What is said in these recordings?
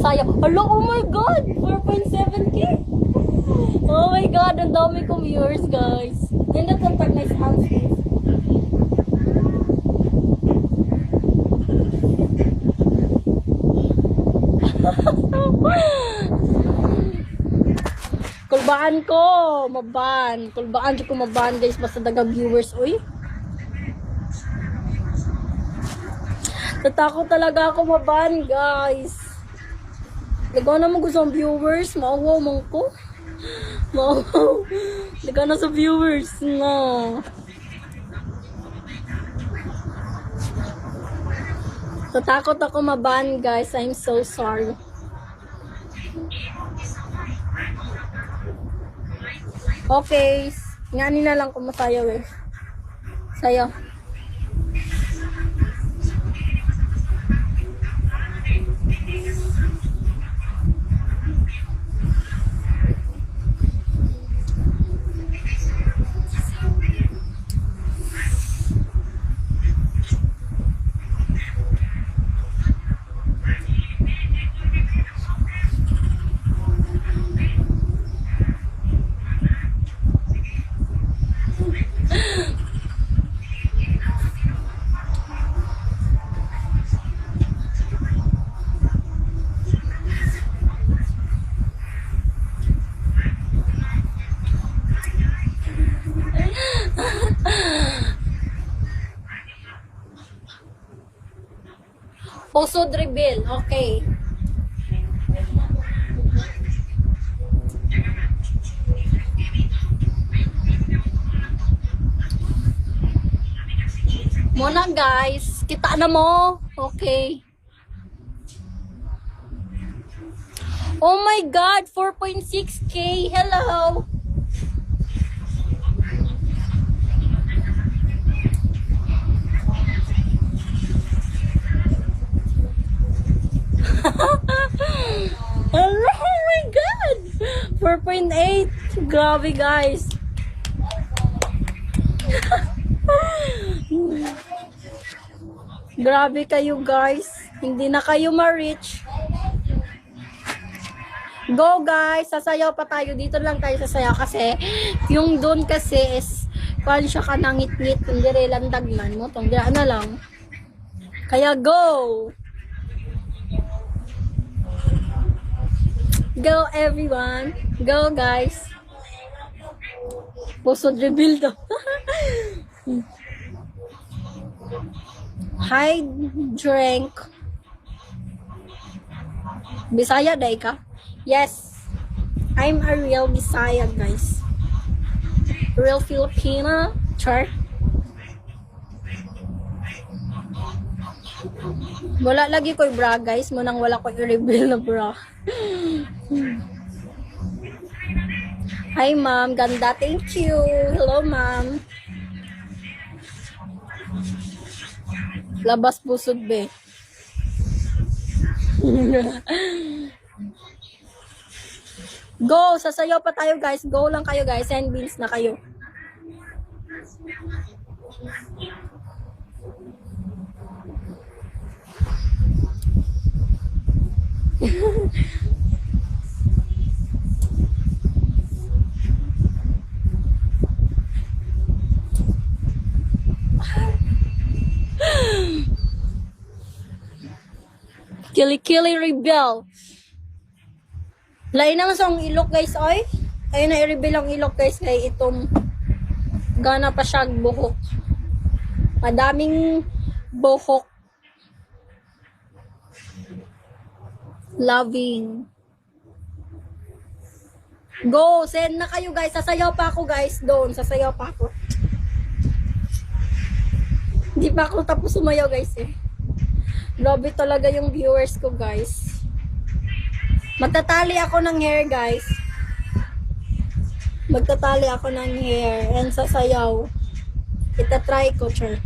sayaw. Hello, oh my God! 4.7k! Oh my God, ang dami kong viewers, guys. Nindot ang tag nice hands, please. Kulbaan ko, maban. Kulbaan ko maban, guys, basta daga viewers, uy. Natakot talaga ako maban, guys. Lagaw na mo gusto ang viewers, mauwaw mong ko. Mauwaw. Lagaw na sa viewers, na. Natakot ako maban, guys. I'm so sorry. Okay, ngani na lang kung masayaw eh. Sayaw. Pusod reveal. Okay. Muna guys. Kita na mo. Okay. Oh my God. 4.6k. Hello. Oh my God! 4.8. Grabe, guys. Grabe kayo, guys. Hindi na kayo ma-reach. Go, guys. Sasayaw pa tayo. Dito lang tayo sasayaw kasi yung doon kasi is kung siya ka nangit-ngit kung dire lang dagman mo. Tong dira na lang. Kaya go! Go everyone. Go guys. Pusod reveal to. Hi drink. Bisaya day ka? Yes. I'm a real Bisaya guys. Real Filipina. Char. Wala lagi ko'y bra guys. Munang wala ko'y reveal na bra. Hi ma'am, ganda, thank you. Hello ma'am. Labas pusod be. Go, sasayaw pa tayo guys. Go lang kayo guys, send beans na kayo. Kili-kili rebel. Lain naman sa ilok guys, oy. Ayun na i-reveal ang ilok guys kay itong gana pa siya buhok. Madaming buhok. Loving. Go, send na kayo guys. Sasayaw pa ako guys doon. Sasayaw pa ako. Hindi pa ako tapos sumayaw guys eh. Grabe talaga yung viewers ko guys. Magtatali ako ng hair guys. Magtatali ako ng hair and sasayaw. Itatry ko, sure.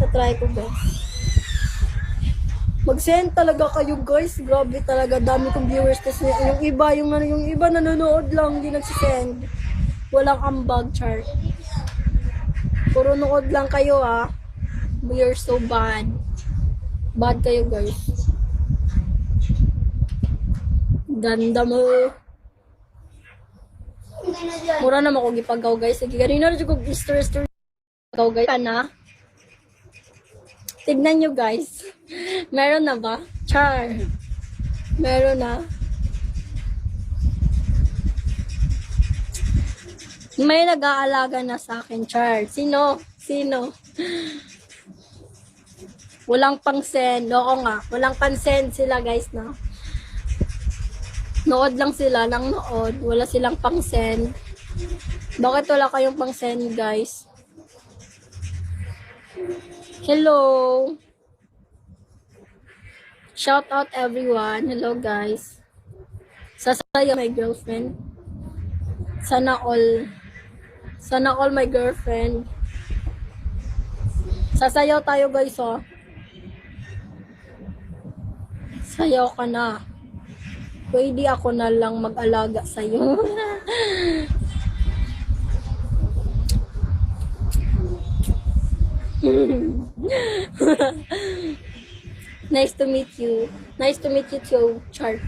Itatry ko guys. Mag-send talaga kayo guys. Grabe talaga, dami kong viewers kasi yung iba nanonood lang, hindi nagsisend. Walang ambag, char. Puro nood lang kayo ah. You're so bad. Bad kayo, guys. Ganda mo. Mura na ako gipagaw, guys. Sige, ganina na ko story pagaw, guys. Kana? Tignan nyo, guys. Meron na ba? Char. Meron na. May nag-aalaga na sa akin, Char. Sino? Sino? Walang pang-send. Oo nga. Walang pang-send sila, guys, no? Nood lang sila ng nood. Wala silang pang-send. Bakit wala kayong pang-send, guys? Hello. Shout out everyone. Hello, guys. Sasayo my girlfriend. Sana all my girlfriend. Sasayaw tayo, guys, oh. Sayaw ka na. Pwede ako na lang mag-alaga sa'yo. Nice to meet you. Nice to meet you too, Char.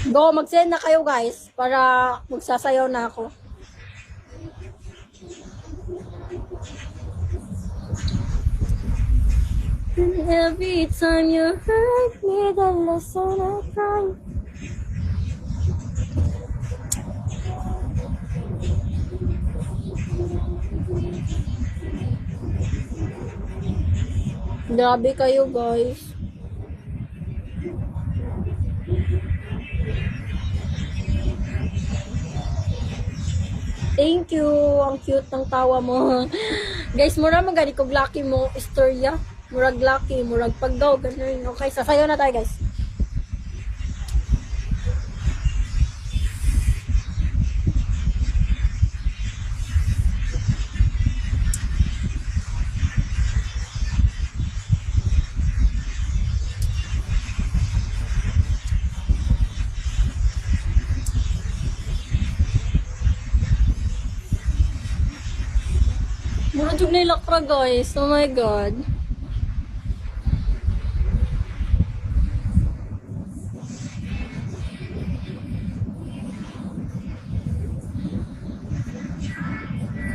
Go, mag-send na kayo, guys, para magsasayaw na ako. And every time you hurt me, the lesson I cry. Grabe kayo, guys. Thank you. Ang cute ng tawa mo. Guys, mura magani kog lucky mo istorya. Murag lucky, murag paggaw, ganun. Okay, sasayaw na tayo, guys. Mura jug na ilakra, guys. Oh my God.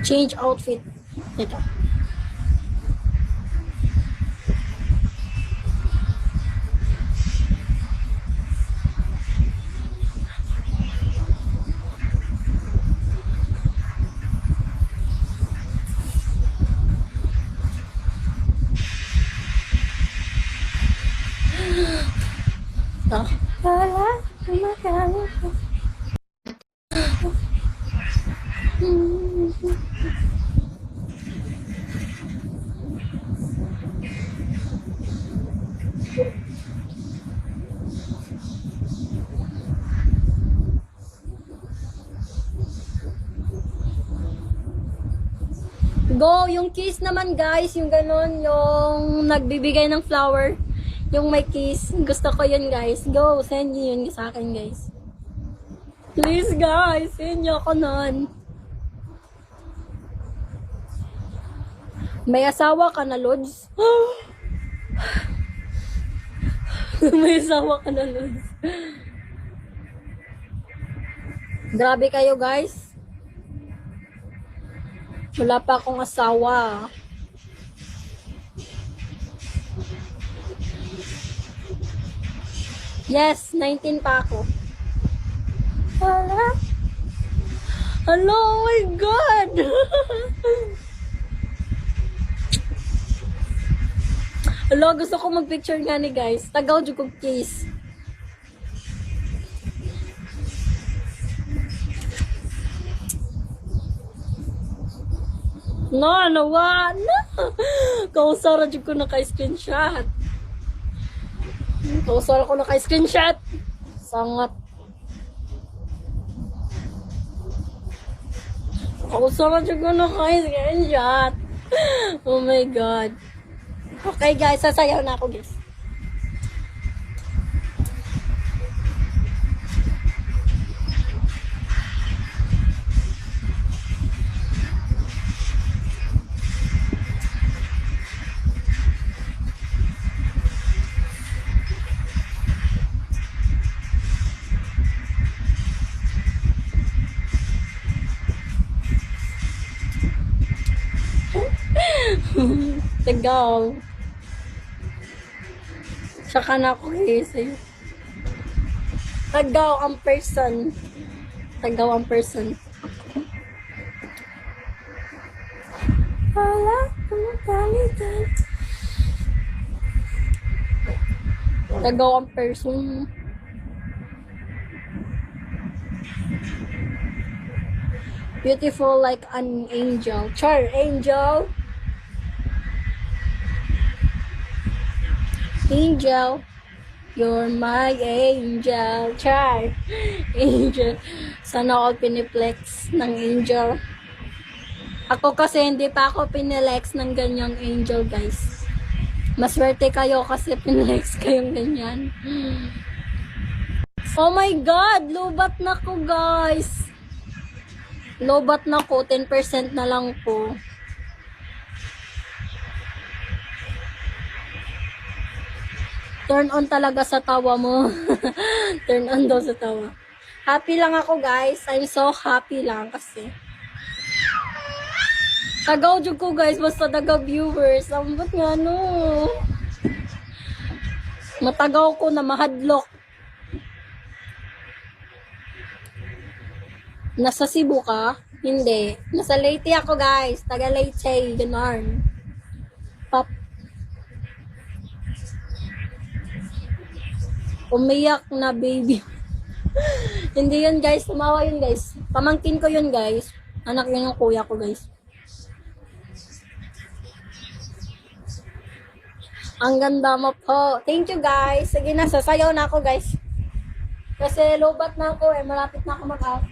Change outfit. Ito. Wala, kumakain ko. Go, yung kiss naman, guys, yung ganon, yung nagbibigay ng flower, yung may kiss. Gusto ko yun, guys. Go, send nyo yun sa akin, guys. Please, guys, send nyo ako nun. May asawa ka na, Lods? May asawa ka na, Lods. Grabe kayo, guys. Wala pa akong asawa. Yes, 19 pa ako. Wala. Hello, oh my God. Hello, gusto ko mag-picture nga ni, guys. Tagaw dyan kong case. No, nawa na. Kausara dyan ko naka-screenshot. Kausara ko naka-screenshot. Sangat. Ako sangat yung gano'n kayo. Screenshot. Oh my God. Okay guys, sasayaw na ako guys. Tagaw. Tsaka na ako sa'yo. Tagaw ang person. Tagaw ang person. Wala kang kalitan. Tagaw ang person. Beautiful like an angel. Char, angel. Angel. You're my angel. Char. Angel. Sana all piniplex ng angel. Ako kasi hindi pa ako pinilex ng ganyang angel, guys. Maswerte kayo kasi pinilex kayong ganyan. Oh my God! Lobat na ko, guys. Lobat na ko. 10% na lang po. Turn on talaga sa tawa mo. Turn on daw sa tawa. Happy lang ako, guys. I'm so happy lang kasi. Tagaw jud ko, guys. Basta taga viewers. Ambot nga, no. Matagaw ko na mahadlok. Nasa Cebu ka? Hindi. Nasa Leyte ako, guys. Taga Leyte. Ganon. Pop. Umiyak na, baby. Hindi yun, guys. Tumawa yun, guys. Pamangkin ko yun, guys. Anak yun yung kuya ko, guys. Ang ganda mo po. Thank you, guys. Sige na, sasayaw na ako, guys. Kasi lobat na ako, malapit na ako mag-out.